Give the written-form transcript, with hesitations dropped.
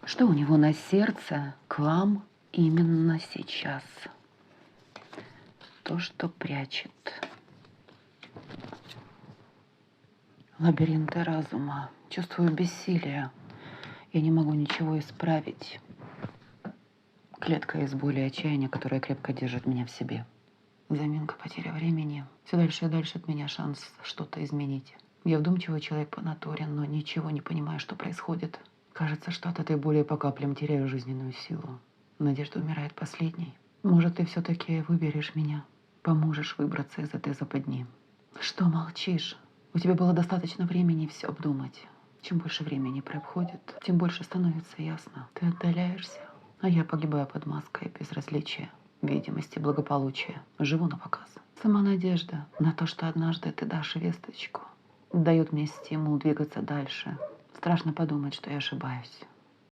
Что у него на сердце к вам именно сейчас? То, что прячет. Лабиринты разума. Чувствую бессилие. Я не могу ничего исправить. Клетка из боли и отчаяния, которая крепко держит меня в себе. Заминка, потеря времени. Все дальше и дальше от меня шанс что-то изменить. Я вдумчивый человек по натуре, но ничего не понимаю, что происходит. Кажется, что от этой боли по каплям теряю жизненную силу. Надежда умирает последней. Может, ты все-таки выберешь меня? Поможешь выбраться из этой западни? Что молчишь? У тебя было достаточно времени все обдумать. Чем больше времени проходит, тем больше становится ясно. Ты отдаляешься, а я погибаю под маской безразличия, видимости, благополучия. Живу на показ. Сама надежда на то, что однажды ты дашь весточку, дает мне стимул двигаться дальше. Страшно подумать, что я ошибаюсь.